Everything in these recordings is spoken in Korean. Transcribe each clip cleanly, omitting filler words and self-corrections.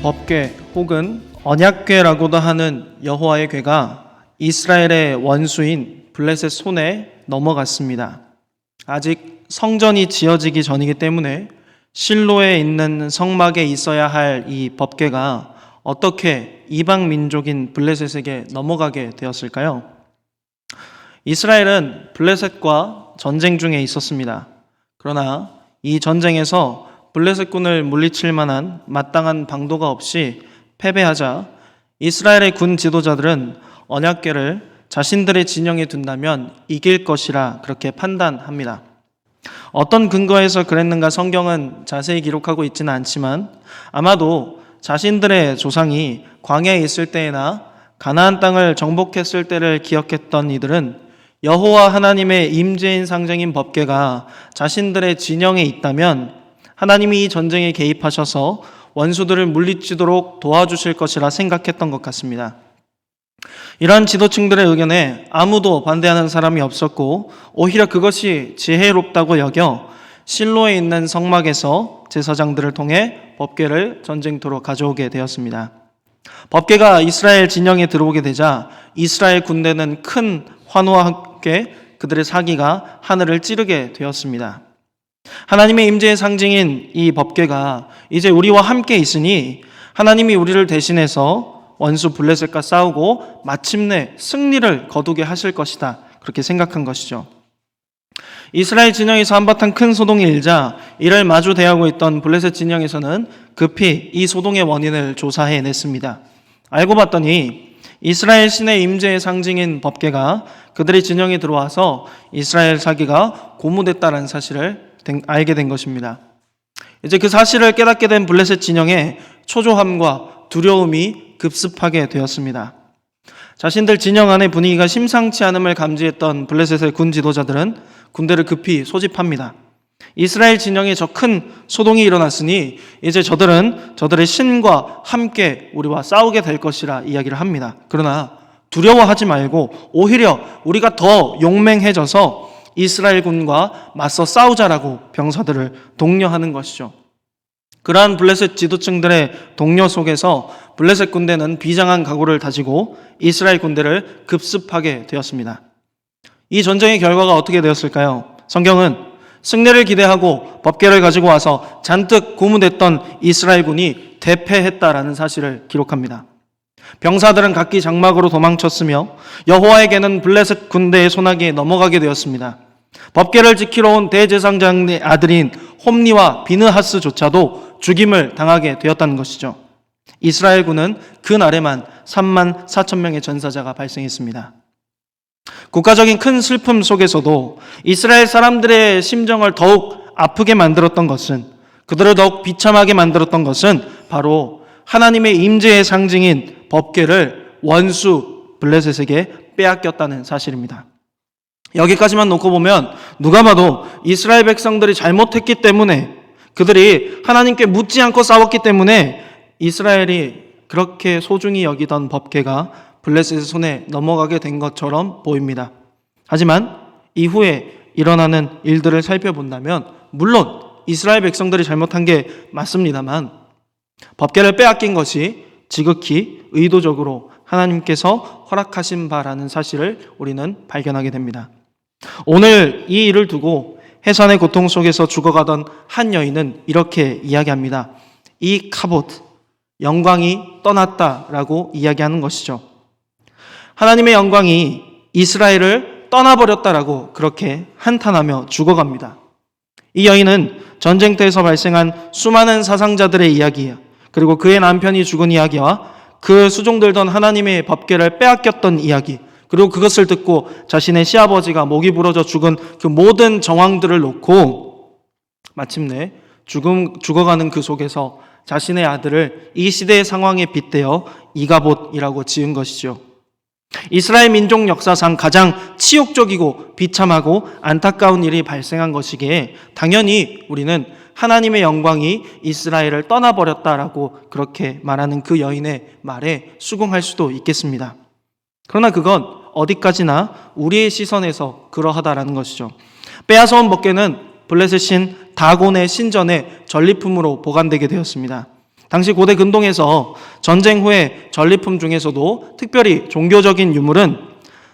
법궤 혹은 언약궤라고도 하는 여호와의 궤가 이스라엘의 원수인 블레셋 손에 넘어갔습니다. 아직 성전이 지어지기 전이기 때문에 실로에 있는 성막에 있어야 할 이 법궤가 어떻게 이방 민족인 블레셋에게 넘어가게 되었을까요? 이스라엘은 블레셋과 전쟁 중에 있었습니다. 그러나 이 전쟁에서 블레셋군을 물리칠 만한 마땅한 방도가 없이 패배하자 이스라엘의 군 지도자들은 언약궤를 자신들의 진영에 둔다면 이길 것이라 그렇게 판단합니다. 어떤 근거에서 그랬는가 성경은 자세히 기록하고 있지는 않지만 아마도 자신들의 조상이 광야에 있을 때나 가나안 땅을 정복했을 때를 기억했던 이들은 여호와 하나님의 임재인 상징인 법궤가 자신들의 진영에 있다면 하나님이 이 전쟁에 개입하셔서 원수들을 물리치도록 도와주실 것이라 생각했던 것 같습니다. 이러한 지도층들의 의견에 아무도 반대하는 사람이 없었고 오히려 그것이 지혜롭다고 여겨 실로에 있는 성막에서 제사장들을 통해 법궤를 전쟁터로 가져오게 되었습니다. 법궤가 이스라엘 진영에 들어오게 되자 이스라엘 군대는 큰 환호와 함께 그들의 사기가 하늘을 찌르게 되었습니다. 하나님의 임재의 상징인 이 법궤가 이제 우리와 함께 있으니 하나님이 우리를 대신해서 원수 블레셋과 싸우고 마침내 승리를 거두게 하실 것이다. 그렇게 생각한 것이죠. 이스라엘 진영에서 한바탕 큰 소동이 일자 이를 마주 대하고 있던 블레셋 진영에서는 급히 이 소동의 원인을 조사해냈습니다. 알고 봤더니 이스라엘 신의 임재의 상징인 법궤가 그들의 진영에 들어와서 이스라엘 사기가 고무됐다는 사실을 알게 된 것입니다. 이제 그 사실을 깨닫게 된 블레셋 진영에 초조함과 두려움이 급습하게 되었습니다. 자신들 진영 안의 분위기가 심상치 않음을 감지했던 블레셋의 군 지도자들은 군대를 급히 소집합니다. 이스라엘 진영에 저 큰 소동이 일어났으니 이제 저들의 신과 함께 우리와 싸우게 될 것이라 이야기를 합니다. 그러나 두려워하지 말고 오히려 우리가 더 용맹해져서 이스라엘 군과 맞서 싸우자라고 병사들을 독려하는 것이죠. 그러한 블레셋 지도층들의 독려 속에서 블레셋 군대는 비장한 각오를 다지고 이스라엘 군대를 급습하게 되었습니다. 이 전쟁의 결과가 어떻게 되었을까요? 성경은 승리를 기대하고 법궤를 가지고 와서 잔뜩 고무됐던 이스라엘 군이 대패했다라는 사실을 기록합니다. 병사들은 각기 장막으로 도망쳤으며 여호와에게는 블레셋 군대의 손아귀에 넘어가게 되었습니다. 법궤를 지키러 온 대제사장의 아들인 홈니와 비느하스조차도 죽임을 당하게 되었다는 것이죠. 이스라엘 군은 그날에만 3만 4천 명의 전사자가 발생했습니다. 국가적인 큰 슬픔 속에서도 이스라엘 사람들의 심정을 더욱 아프게 만들었던 것은, 그들을 더욱 비참하게 만들었던 것은 바로 하나님의 임재의 상징인 법궤를 원수 블레셋에게 빼앗겼다는 사실입니다. 여기까지만 놓고 보면 누가 봐도 이스라엘 백성들이 잘못했기 때문에, 그들이 하나님께 묻지 않고 싸웠기 때문에 이스라엘이 그렇게 소중히 여기던 법궤가 블레셋의 손에 넘어가게 된 것처럼 보입니다. 하지만 이후에 일어나는 일들을 살펴본다면 물론 이스라엘 백성들이 잘못한 게 맞습니다만 법궤를 빼앗긴 것이 지극히 의도적으로 하나님께서 허락하신 바라는 사실을 우리는 발견하게 됩니다. 오늘 이 일을 두고 해산의 고통 속에서 죽어가던 한 여인은 이렇게 이야기합니다. 이 카봇, 영광이 떠났다라고 이야기하는 것이죠. 하나님의 영광이 이스라엘을 떠나버렸다라고 그렇게 한탄하며 죽어갑니다. 이 여인은 전쟁터에서 발생한 수많은 사상자들의 이야기, 그리고 그의 남편이 죽은 이야기와 그 수종들던 하나님의 법궤를 빼앗겼던 이야기, 그리고 그것을 듣고 자신의 시아버지가 목이 부러져 죽은 그 모든 정황들을 놓고 마침내 죽어가는 그 속에서 자신의 아들을 이 시대의 상황에 빗대어 이가봇이라고 지은 것이죠. 이스라엘 민족 역사상 가장 치욕적이고 비참하고 안타까운 일이 발생한 것이기에 당연히 우리는 하나님의 영광이 이스라엘을 떠나버렸다라고 그렇게 말하는 그 여인의 말에 수긍할 수도 있겠습니다. 그러나 그건 어디까지나 우리의 시선에서 그러하다라는 것이죠. 빼앗아온 법궤는 블레셋 신 다곤의 신전의 전리품으로 보관되게 되었습니다. 당시 고대 근동에서 전쟁 후에 전리품 중에서도 특별히 종교적인 유물은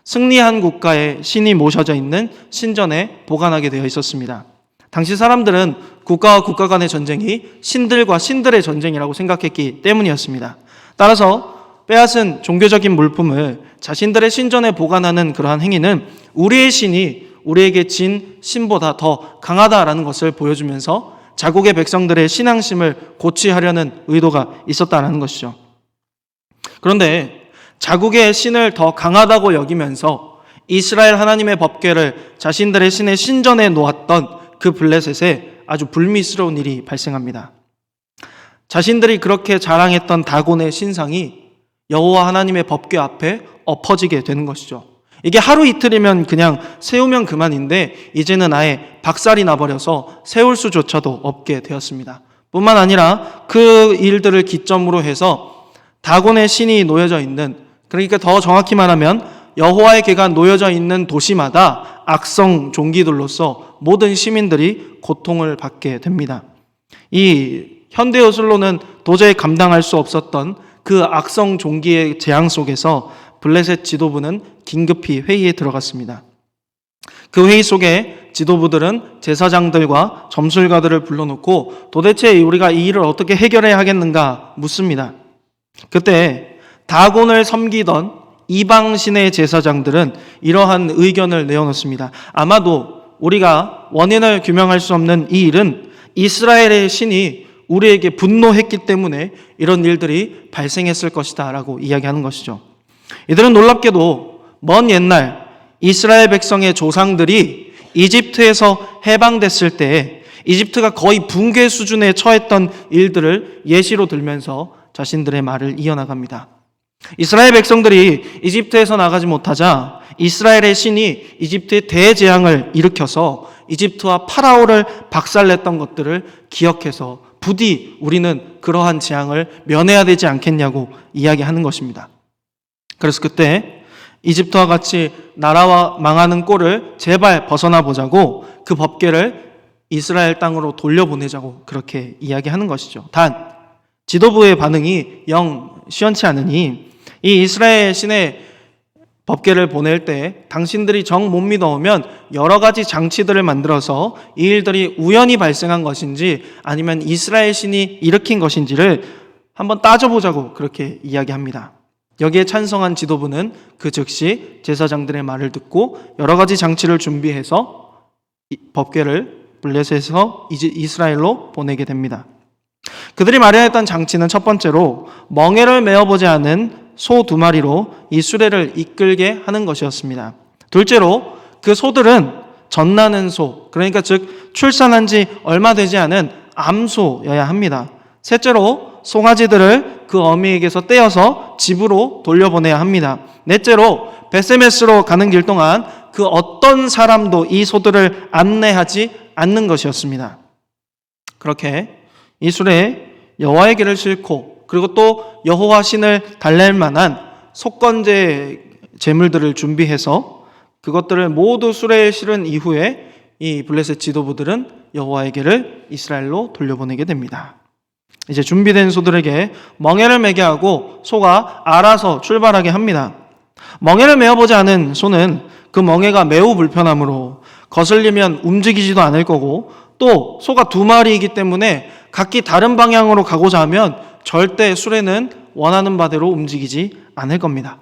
승리한 국가의 신이 모셔져 있는 신전에 보관하게 되어 있었습니다. 당시 사람들은 국가와 국가 간의 전쟁이 신들과 신들의 전쟁이라고 생각했기 때문이었습니다. 따라서 빼앗은 종교적인 물품을 자신들의 신전에 보관하는 그러한 행위는 우리의 신이 우리에게 진 신보다 더 강하다라는 것을 보여주면서 자국의 백성들의 신앙심을 고취하려는 의도가 있었다는 것이죠. 그런데 자국의 신을 더 강하다고 여기면서 이스라엘 하나님의 법궤를 자신들의 신의 신전에 놓았던 그 블레셋에 아주 불미스러운 일이 발생합니다. 자신들이 그렇게 자랑했던 다곤의 신상이 여호와 하나님의 법궤 앞에 엎어지게 되는 것이죠. 이게 하루 이틀이면 그냥 세우면 그만인데 이제는 아예 박살이 나버려서 세울 수조차도 없게 되었습니다. 뿐만 아니라 그 일들을 기점으로 해서 다곤의 신이 놓여져 있는, 그러니까 더 정확히 말하면 여호와의 궤가 놓여져 있는 도시마다 악성 종기들로서 모든 시민들이 고통을 받게 됩니다. 이 현대 요술로는 도저히 감당할 수 없었던 그 악성 종기의 재앙 속에서 블레셋 지도부는 긴급히 회의에 들어갔습니다. 그 회의 속에 지도부들은 제사장들과 점술가들을 불러놓고 도대체 우리가 이 일을 어떻게 해결해야 하겠는가 묻습니다. 그때 다곤을 섬기던 이방신의 제사장들은 이러한 의견을 내어놓습니다. 아마도 우리가 원인을 규명할 수 없는 이 일은 이스라엘의 신이 우리에게 분노했기 때문에 이런 일들이 발생했을 것이다 라고 이야기하는 것이죠. 이들은 놀랍게도 먼 옛날 이스라엘 백성의 조상들이 이집트에서 해방됐을 때 이집트가 거의 붕괴 수준에 처했던 일들을 예시로 들면서 자신들의 말을 이어나갑니다. 이스라엘 백성들이 이집트에서 나가지 못하자 이스라엘의 신이 이집트에 대재앙을 일으켜서 이집트와 파라오를 박살냈던 것들을 기억해서 부디 우리는 그러한 재앙을 면해야 되지 않겠냐고 이야기하는 것입니다. 그래서 그때 이집트와 같이 나라와 망하는 꼴을 제발 벗어나 보자고 그 법궤를 이스라엘 땅으로 돌려보내자고 그렇게 이야기하는 것이죠. 단 지도부의 반응이 영 시원치 않으니 이 이스라엘 신의 법궤를 보낼 때 당신들이 정 못 믿어오면 여러 가지 장치들을 만들어서 이 일들이 우연히 발생한 것인지 아니면 이스라엘 신이 일으킨 것인지를 한번 따져보자고 그렇게 이야기합니다. 여기에 찬성한 지도부는 그 즉시 제사장들의 말을 듣고 여러 가지 장치를 준비해서 법궤를 블레셋에서 이스라엘로 보내게 됩니다. 그들이 마련했던 장치는 첫 번째로 멍에를 메어보지 않은 소 2마리로 이 수레를 이끌게 하는 것이었습니다. 둘째로 그 소들은 젖나는 소, 그러니까 즉 출산한 지 얼마 되지 않은 암소여야 합니다. 셋째로 송아지들을 그 어미에게서 떼어서 집으로 돌려보내야 합니다. 넷째로 베세메스로 가는 길 동안 그 어떤 사람도 이 소들을 안내하지 않는 것이었습니다. 그렇게 이 수레에 여호와의 길을 싣고 그리고 또 여호와 신을 달랠 만한 속건제 제물들을 준비해서 그것들을 모두 수레에 실은 이후에 이 블레셋 지도부들은 여호와에게를 이스라엘로 돌려보내게 됩니다. 이제 준비된 소들에게 멍에를 매게 하고 소가 알아서 출발하게 합니다. 멍에를 메어보지 않은 소는 그 멍에가 매우 불편하므로 거슬리면 움직이지도 않을 거고 또 소가 2마리이기 때문에 각기 다른 방향으로 가고자 하면 절대 수레는 원하는 바대로 움직이지 않을 겁니다.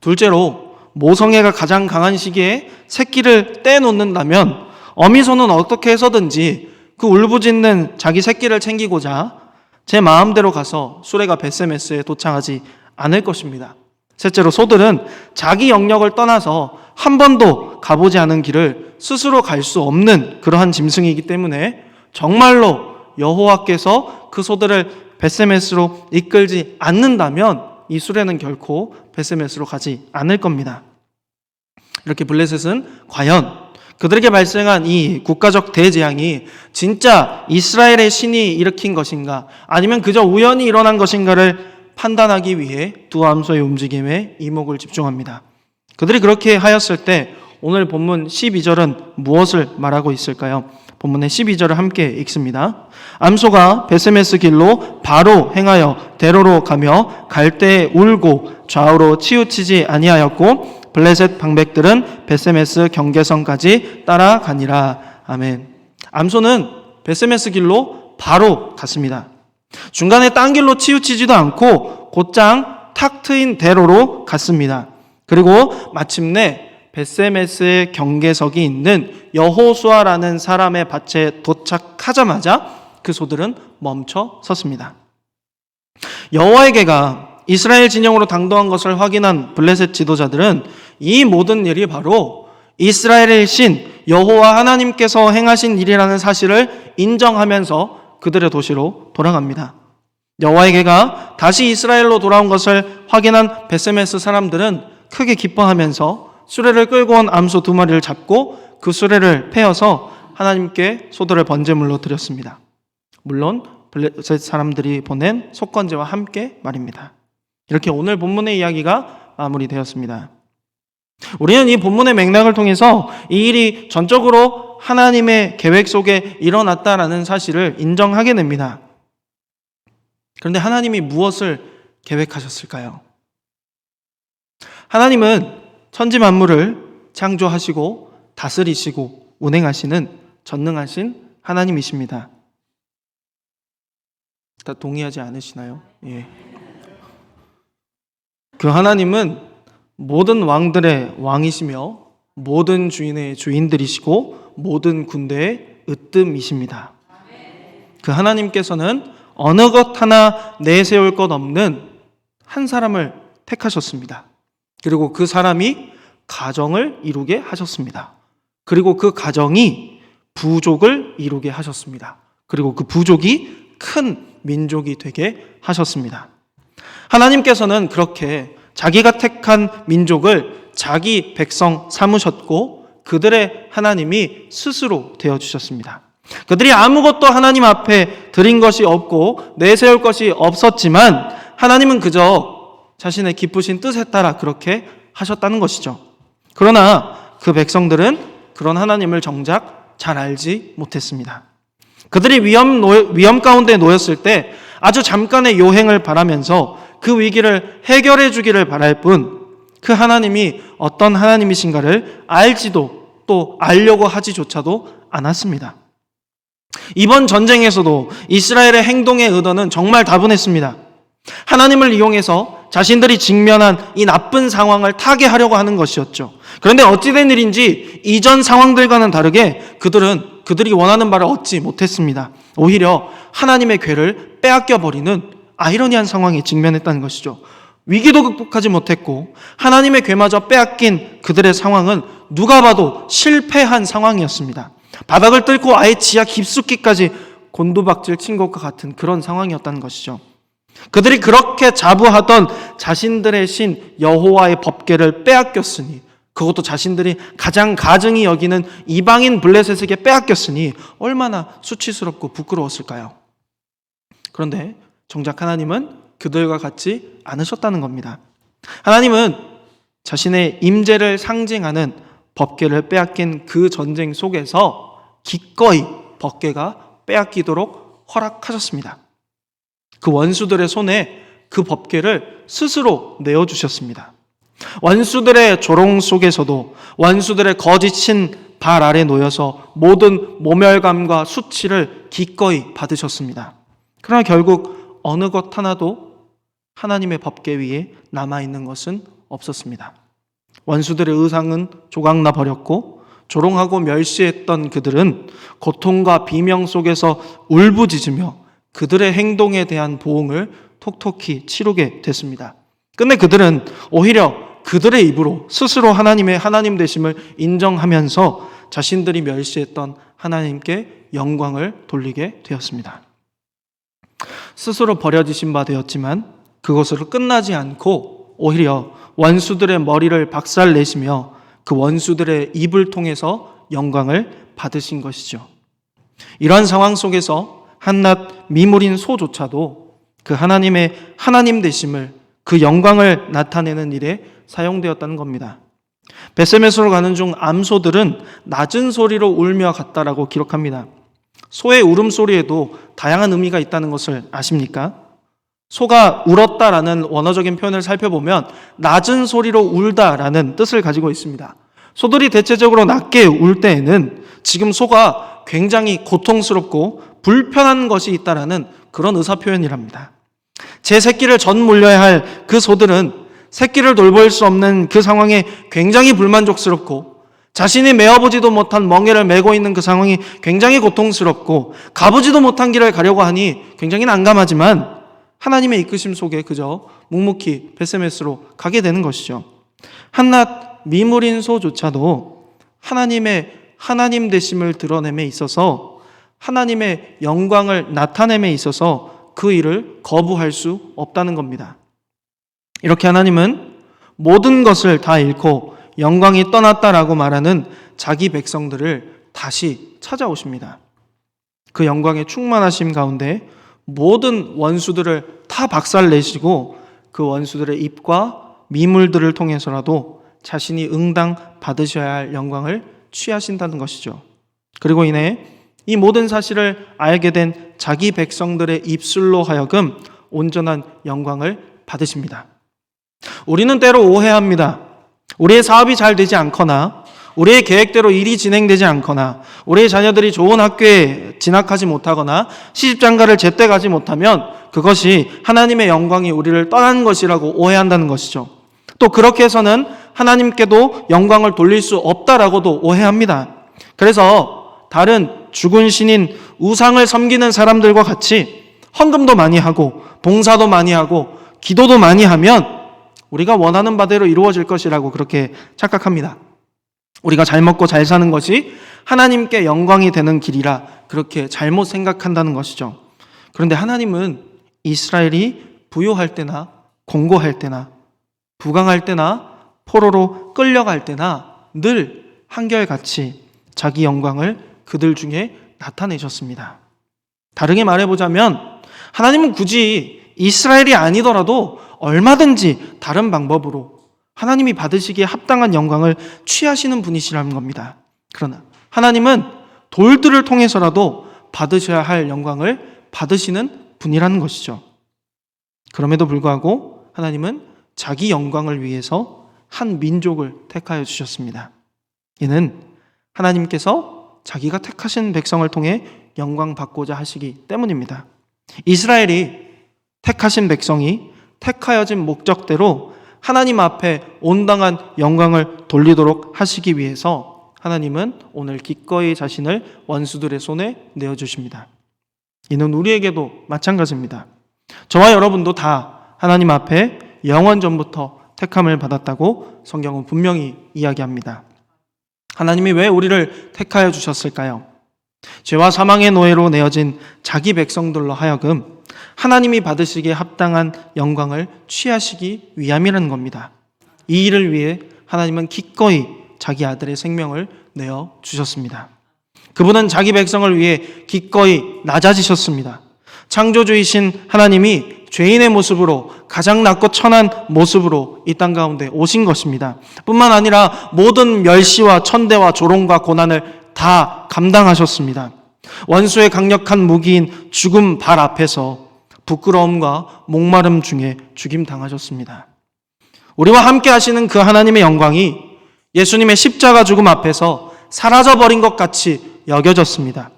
둘째로 모성애가 가장 강한 시기에 새끼를 떼놓는다면 어미소는 어떻게 해서든지 그 울부짖는 자기 새끼를 챙기고자 제 마음대로 가서 수레가 베세메스에 도착하지 않을 것입니다. 셋째로 소들은 자기 영역을 떠나서 한 번도 가보지 않은 길을 스스로 갈 수 없는 그러한 짐승이기 때문에 정말로 여호와께서 그 소들을 베세메스로 이끌지 않는다면 이 수레는 결코 베세메스로 가지 않을 겁니다. 이렇게 블레셋은 과연 그들에게 발생한 이 국가적 대재앙이 진짜 이스라엘의 신이 일으킨 것인가 아니면 그저 우연히 일어난 것인가를 판단하기 위해 두 암소의 움직임에 이목을 집중합니다. 그들이 그렇게 하였을 때 오늘 본문 12절은 무엇을 말하고 있을까요? 본문의 12절을 함께 읽습니다. 암소가 베세메스 길로 바로 행하여 대로로 가며 갈 때 울고 좌우로 치우치지 아니하였고 블레셋 방백들은 베세메스 경계선까지 따라가니라. 아멘. 암소는 베세메스 길로 바로 갔습니다. 중간에 딴 길로 치우치지도 않고 곧장 탁 트인 대로로 갔습니다. 그리고 마침내 베세메스의 경계석이 있는 여호수아라는 사람의 밭에 도착하자마자 그 소들은 멈춰 섰습니다. 여호와의 개가 이스라엘 진영으로 당도한 것을 확인한 블레셋 지도자들은 이 모든 일이 바로 이스라엘의 신 여호와 하나님께서 행하신 일이라는 사실을 인정하면서 그들의 도시로 돌아갑니다. 여호와의 개가 다시 이스라엘로 돌아온 것을 확인한 베세메스 사람들은 크게 기뻐하면서 수레를 끌고 온 암소 2마리를 잡고 그 수레를 패어서 하나님께 소들을 번제물로 드렸습니다. 물론 블레셋 사람들이 보낸 속건제와 함께 말입니다. 이렇게 오늘 본문의 이야기가 마무리되었습니다. 우리는 이 본문의 맥락을 통해서 이 일이 전적으로 하나님의 계획 속에 일어났다라는 사실을 인정하게 됩니다. 그런데 하나님이 무엇을 계획하셨을까요? 하나님은 천지 만물을 창조하시고 다스리시고 운행하시는 전능하신 하나님이십니다. 다 동의하지 않으시나요? 예. 그 하나님은 모든 왕들의 왕이시며 모든 주인의 주인들이시고 모든 군대의 으뜸이십니다. 그 하나님께서는 어느 것 하나 내세울 것 없는 한 사람을 택하셨습니다. 그리고 그 사람이 가정을 이루게 하셨습니다. 그리고 그 가정이 부족을 이루게 하셨습니다. 그리고 그 부족이 큰 민족이 되게 하셨습니다. 하나님께서는 그렇게 자기가 택한 민족을 자기 백성 삼으셨고 그들의 하나님이 스스로 되어주셨습니다. 그들이 아무것도 하나님 앞에 드린 것이 없고 내세울 것이 없었지만 하나님은 그저 자신의 기쁘신 뜻에 따라 그렇게 하셨다는 것이죠. 그러나 그 백성들은 그런 하나님을 정작 잘 알지 못했습니다. 그들이 위험 가운데 놓였을 때 아주 잠깐의 요행을 바라면서 그 위기를 해결해 주기를 바랄 뿐 그 하나님이 어떤 하나님이신가를 알지도 또 알려고 하지조차도 않았습니다. 이번 전쟁에서도 이스라엘의 행동의 의도는 정말 다분했습니다. 하나님을 이용해서 자신들이 직면한 이 나쁜 상황을 타개하려고 하는 것이었죠. 그런데 어찌된 일인지 이전 상황들과는 다르게 그들이 원하는 바를 얻지 못했습니다. 오히려 하나님의 궤를 빼앗겨버리는 아이러니한 상황에 직면했다는 것이죠. 위기도 극복하지 못했고 하나님의 궤마저 빼앗긴 그들의 상황은 누가 봐도 실패한 상황이었습니다. 바닥을 뚫고 아예 지하 깊숙이까지 곤두박질 친 것과 같은 그런 상황이었다는 것이죠. 그들이 그렇게 자부하던 자신들의 신 여호와의 법궤를 빼앗겼으니, 그것도 자신들이 가장 가증히 여기는 이방인 블레셋에게 빼앗겼으니 얼마나 수치스럽고 부끄러웠을까요? 그런데 정작 하나님은 그들과 같지 않으셨다는 겁니다. 하나님은 자신의 임재를 상징하는 법궤를 빼앗긴 그 전쟁 속에서 기꺼이 법궤가 빼앗기도록 허락하셨습니다. 그 원수들의 손에 그 법궤를 스스로 내어주셨습니다. 원수들의 조롱 속에서도 원수들의 거짓인 발 아래 놓여서 모든 모멸감과 수치를 기꺼이 받으셨습니다. 그러나 결국 어느 것 하나도 하나님의 법궤 위에 남아있는 것은 없었습니다. 원수들의 의상은 조각나 버렸고 조롱하고 멸시했던 그들은 고통과 비명 속에서 울부짖으며 그들의 행동에 대한 보응을 톡톡히 치르게 됐습니다. 끝내 그들은 오히려 그들의 입으로 스스로 하나님의 하나님 되심을 인정하면서 자신들이 멸시했던 하나님께 영광을 돌리게 되었습니다. 스스로 버려지신 바 되었지만 그것으로 끝나지 않고 오히려 원수들의 머리를 박살내시며 그 원수들의 입을 통해서 영광을 받으신 것이죠. 이러한 상황 속에서 한낱 미물인 소조차도 그 하나님의 하나님 되심을, 그 영광을 나타내는 일에 사용되었다는 겁니다. 벳세메스로 가는 중 암소들은 낮은 소리로 울며 갔다라고 기록합니다. 소의 울음소리에도 다양한 의미가 있다는 것을 아십니까? 소가 울었다라는 원어적인 표현을 살펴보면 낮은 소리로 울다라는 뜻을 가지고 있습니다. 소들이 대체적으로 낮게 울 때에는 지금 소가 굉장히 고통스럽고 불편한 것이 있다라는 그런 의사표현이랍니다. 제 새끼를 전 물려야 할 그 소들은 새끼를 돌볼 수 없는 그 상황에 굉장히 불만족스럽고 자신이 메어보지도 못한 멍에를 메고 있는 그 상황이 굉장히 고통스럽고 가보지도 못한 길을 가려고 하니 굉장히 난감하지만 하나님의 이끄심 속에 그저 묵묵히 벳세메스로 가게 되는 것이죠. 한낱 미물인 소조차도 하나님 되심을 드러냄에 있어서 하나님의 영광을 나타냄에 있어서 그 일을 거부할 수 없다는 겁니다. 이렇게 하나님은 모든 것을 다 잃고 영광이 떠났다라고 말하는 자기 백성들을 다시 찾아오십니다. 그 영광의 충만하심 가운데 모든 원수들을 다 박살내시고 그 원수들의 입과 미물들을 통해서라도 자신이 응당 받으셔야 할 영광을 취하신다는 것이죠. 그리고 이내 이 모든 사실을 알게 된 자기 백성들의 입술로 하여금 온전한 영광을 받으십니다. 우리는 때로 오해합니다. 우리의 사업이 잘 되지 않거나 우리의 계획대로 일이 진행되지 않거나 우리의 자녀들이 좋은 학교에 진학하지 못하거나 시집장가를 제때 가지 못하면 그것이 하나님의 영광이 우리를 떠난 것이라고 오해한다는 것이죠. 또 그렇게 해서는 하나님께도 영광을 돌릴 수 없다라고도 오해합니다. 그래서 다른 죽은 신인 우상을 섬기는 사람들과 같이 헌금도 많이 하고 봉사도 많이 하고 기도도 많이 하면 우리가 원하는 바대로 이루어질 것이라고 그렇게 착각합니다. 우리가 잘 먹고 잘 사는 것이 하나님께 영광이 되는 길이라 그렇게 잘못 생각한다는 것이죠. 그런데 하나님은 이스라엘이 부요할 때나 공고할 때나 부강할 때나 포로로 끌려갈 때나 늘 한결같이 자기 영광을 그들 중에 나타내셨습니다. 다르게 말해보자면 하나님은 굳이 이스라엘이 아니더라도 얼마든지 다른 방법으로 하나님이 받으시기에 합당한 영광을 취하시는 분이시라는 겁니다. 그러나 하나님은 돌들을 통해서라도 받으셔야 할 영광을 받으시는 분이라는 것이죠. 그럼에도 불구하고 하나님은 자기 영광을 위해서 한 민족을 택하여 주셨습니다. 이는 하나님께서 자기가 택하신 백성을 통해 영광 받고자 하시기 때문입니다. 이스라엘이 택하신 백성이 택하여진 목적대로 하나님 앞에 온당한 영광을 돌리도록 하시기 위해서 하나님은 오늘 기꺼이 자신을 원수들의 손에 내어주십니다. 이는 우리에게도 마찬가지입니다. 저와 여러분도 다 하나님 앞에 영원 전부터 택함을 받았다고 성경은 분명히 이야기합니다. 하나님이 왜 우리를 택하여 주셨을까요? 죄와 사망의 노예로 내어진 자기 백성들로 하여금 하나님이 받으시기에 합당한 영광을 취하시기 위함이라는 겁니다. 이 일을 위해 하나님은 기꺼이 자기 아들의 생명을 내어 주셨습니다. 그분은 자기 백성을 위해 기꺼이 낮아지셨습니다. 창조주이신 하나님이 죄인의 모습으로 가장 낮고 천한 모습으로 이 땅 가운데 오신 것입니다. 뿐만 아니라 모든 멸시와 천대와 조롱과 고난을 다 감당하셨습니다. 원수의 강력한 무기인 죽음 발 앞에서 부끄러움과 목마름 중에 죽임당하셨습니다. 우리와 함께 하시는 그 하나님의 영광이 예수님의 십자가 죽음 앞에서 사라져버린 것 같이 여겨졌습니다.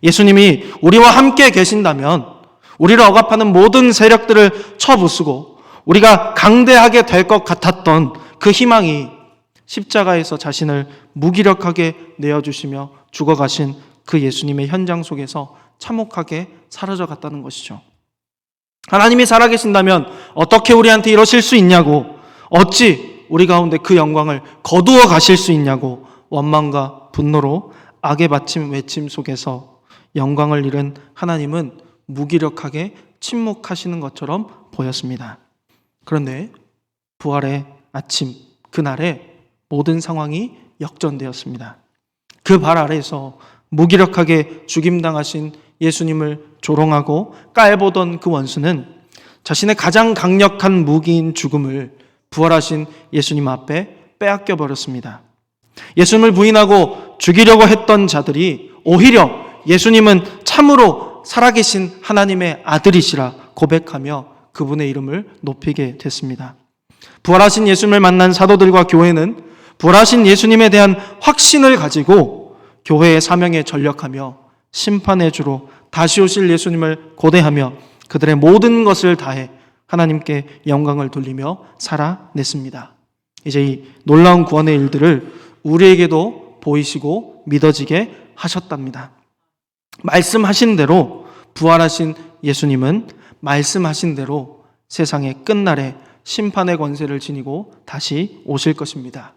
예수님이 우리와 함께 계신다면 우리를 억압하는 모든 세력들을 쳐부수고 우리가 강대하게 될 것 같았던 그 희망이 십자가에서 자신을 무기력하게 내어주시며 죽어가신 그 예수님의 현장 속에서 참혹하게 사라져 갔다는 것이죠. 하나님이 살아계신다면 어떻게 우리한테 이러실 수 있냐고, 어찌 우리 가운데 그 영광을 거두어 가실 수 있냐고 원망과 분노로 악의 외침 속에서 영광을 잃은 하나님은 무기력하게 침묵하시는 것처럼 보였습니다. 그런데 부활의 아침 그날에 모든 상황이 역전되었습니다. 그 발 아래에서 무기력하게 죽임당하신 예수님을 조롱하고 깔보던 그 원수는 자신의 가장 강력한 무기인 죽음을 부활하신 예수님 앞에 빼앗겨 버렸습니다. 예수님을 부인하고 죽이려고 했던 자들이 오히려 예수님은 참으로 살아계신 하나님의 아들이시라 고백하며 그분의 이름을 높이게 됐습니다. 부활하신 예수님을 만난 사도들과 교회는 부활하신 예수님에 대한 확신을 가지고 교회의 사명에 전력하며 심판의 주로 다시 오실 예수님을 고대하며 그들의 모든 것을 다해 하나님께 영광을 돌리며 살아냈습니다. 이제 이 놀라운 구원의 일들을 우리에게도 보이시고 믿어지게 하셨답니다. 말씀하신 대로 부활하신 예수님은 말씀하신 대로 세상의 끝날에 심판의 권세를 지니고 다시 오실 것입니다.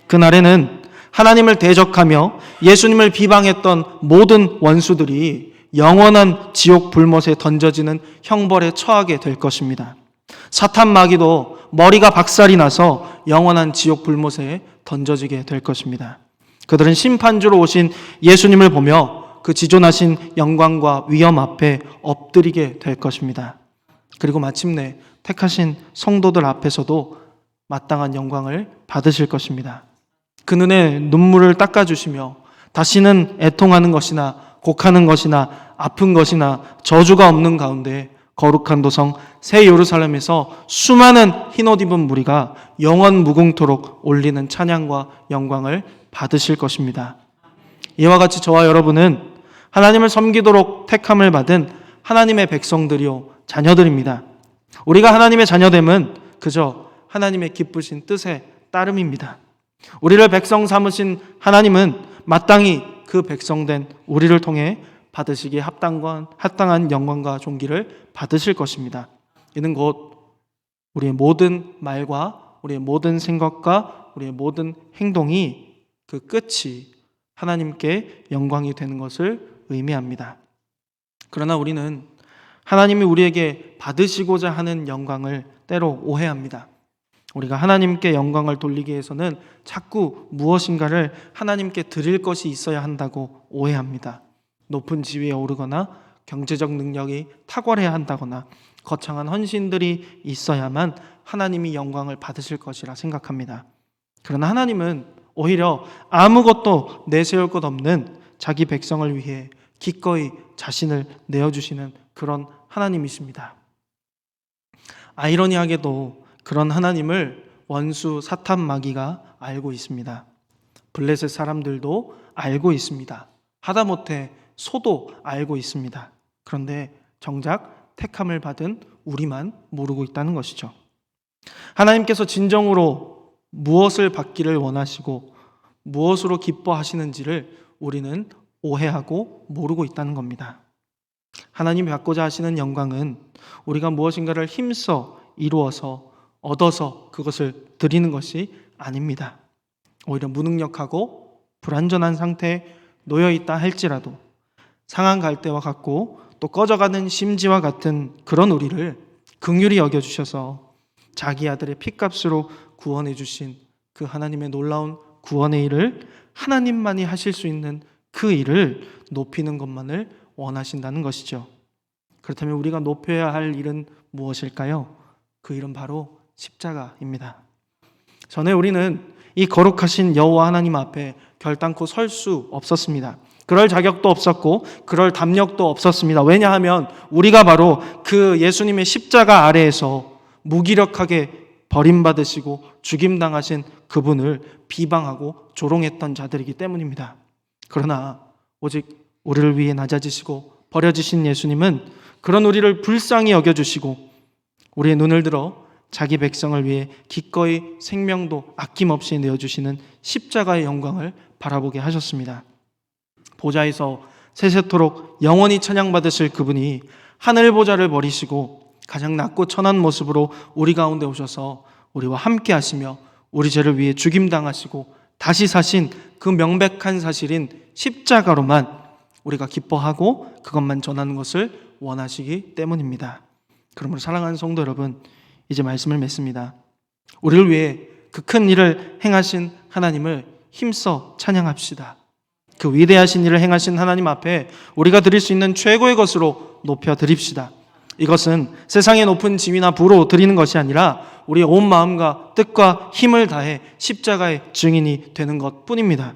그날에는 하나님을 대적하며 예수님을 비방했던 모든 원수들이 영원한 지옥 불못에 던져지는 형벌에 처하게 될 것입니다. 사탄 마귀도 머리가 박살이 나서 영원한 지옥 불못에 던져지게 될 것입니다. 그들은 심판주로 오신 예수님을 보며 그 지존하신 영광과 위엄 앞에 엎드리게 될 것입니다. 그리고 마침내 택하신 성도들 앞에서도 마땅한 영광을 받으실 것입니다. 그 눈에 눈물을 닦아주시며 다시는 애통하는 것이나 곡하는 것이나 아픈 것이나 저주가 없는 가운데 거룩한 도성 새 예루살렘에서 수많은 흰옷 입은 무리가 영원 무궁토록 올리는 찬양과 영광을 받으실 것입니다. 이와 같이 저와 여러분은 하나님을 섬기도록 택함을 받은 하나님의 백성들이요 자녀들입니다. 우리가 하나님의 자녀됨은 그저 하나님의 기쁘신 뜻의 따름입니다. 우리를 백성 삼으신 하나님은 마땅히 그 백성된 우리를 통해 받으시기에 합당한 영광과 존귀를 받으실 것입니다. 이는 곧 우리의 모든 말과 우리의 모든 생각과 우리의 모든 행동이 그 끝이 하나님께 영광이 되는 것을 의미합니다. 그러나 우리는 하나님이 우리에게 받으시고자 하는 영광을 때로 오해합니다. 우리가 하나님께 영광을 돌리기 위해서는 자꾸 무엇인가를 하나님께 드릴 것이 있어야 한다고 오해합니다. 높은 지위에 오르거나 경제적 능력이 탁월해야 한다거나 거창한 헌신들이 있어야만 하나님이 영광을 받으실 것이라 생각합니다. 그러나 하나님은 오히려 아무것도 내세울 것 없는 자기 백성을 위해 기꺼이 자신을 내어주시는 그런 하나님이십니다. 아이러니하게도 그런 하나님을 원수 사탄 마귀가 알고 있습니다. 블레셋 사람들도 알고 있습니다. 하다못해 소도 알고 있습니다. 그런데 정작 택함을 받은 우리만 모르고 있다는 것이죠. 하나님께서 진정으로 무엇을 받기를 원하시고 무엇으로 기뻐하시는지를 우리는 오해하고 모르고 있다는 겁니다. 하나님이 받고자 하시는 영광은 우리가 무엇인가를 힘써 이루어서 얻어서 그것을 드리는 것이 아닙니다. 오히려 무능력하고 불완전한 상태에 놓여 있다 할지라도 상한 갈대와 같고 또 꺼져가는 심지와 같은 그런 우리를 긍휼히 여겨주셔서 자기 아들의 피값으로 구원해 주신 그 하나님의 놀라운 구원의 일을 하나님만이 하실 수 있는 그 일을 높이는 것만을 원하신다는 것이죠. 그렇다면 우리가 높여야 할 일은 무엇일까요? 그 일은 바로 십자가입니다. 전에 우리는 이 거룩하신 여호와 하나님 앞에 결단코 설 수 없었습니다. 그럴 자격도 없었고 그럴 담력도 없었습니다. 왜냐하면 우리가 바로 그 예수님의 십자가 아래에서 무기력하게 버림받으시고 죽임당하신 그분을 비방하고 조롱했던 자들이기 때문입니다. 그러나 오직 우리를 위해 낮아지시고 버려지신 예수님은 그런 우리를 불쌍히 여겨주시고 우리의 눈을 들어 자기 백성을 위해 기꺼이 생명도 아낌없이 내어주시는 십자가의 영광을 바라보게 하셨습니다. 보좌에서 세세토록 영원히 찬양받으실 그분이 하늘 보좌를 버리시고 가장 낮고 천한 모습으로 우리 가운데 오셔서 우리와 함께 하시며 우리 죄를 위해 죽임당하시고 다시 사신 그 명백한 사실인 십자가로만 우리가 기뻐하고 그것만 전하는 것을 원하시기 때문입니다. 그러므로 사랑하는 성도 여러분, 이제 말씀을 맺습니다. 우리를 위해 그 큰 일을 행하신 하나님을 힘써 찬양합시다. 그 위대하신 일을 행하신 하나님 앞에 우리가 드릴 수 있는 최고의 것으로 높여 드립시다. 이것은 세상의 높은 지위나 부로 드리는 것이 아니라 우리의 온 마음과 뜻과 힘을 다해 십자가의 증인이 되는 것뿐입니다.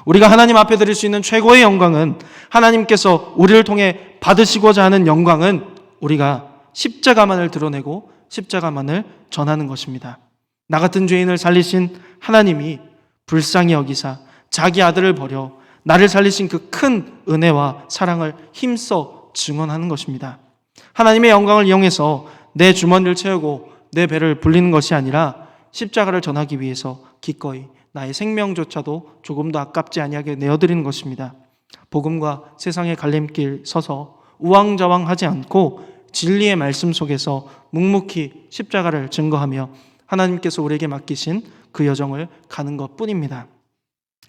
우리가 하나님 앞에 드릴 수 있는 최고의 영광은, 하나님께서 우리를 통해 받으시고자 하는 영광은 우리가 십자가만을 드러내고 십자가만을 전하는 것입니다. 나 같은 죄인을 살리신 하나님이 불쌍히 여기사 자기 아들을 버려 나를 살리신 그 큰 은혜와 사랑을 힘써 증언하는 것입니다. 하나님의 영광을 이용해서 내 주머니를 채우고 내 배를 불리는 것이 아니라 십자가를 전하기 위해서 기꺼이 나의 생명조차도 조금도 아깝지 아니하게 내어드리는 것입니다. 복음과 세상의 갈림길 서서 우왕좌왕하지 않고 진리의 말씀 속에서 묵묵히 십자가를 증거하며 하나님께서 우리에게 맡기신 그 여정을 가는 것뿐입니다.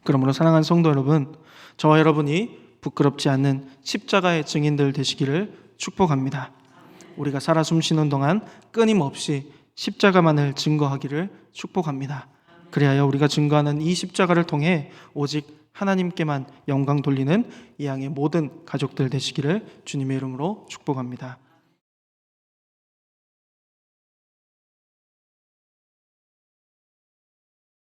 그러므로 사랑하는 성도 여러분, 저와 여러분이 부끄럽지 않는 십자가의 증인들 되시기를 축복합니다. 우리가 살아 숨쉬는 동안 끊임없이 십자가만을 증거하기를 축복합니다. 그리하여 우리가 증거하는 이 십자가를 통해 오직 하나님께만 영광 돌리는 이 양의 모든 가족들 되시기를 주님의 이름으로 축복합니다.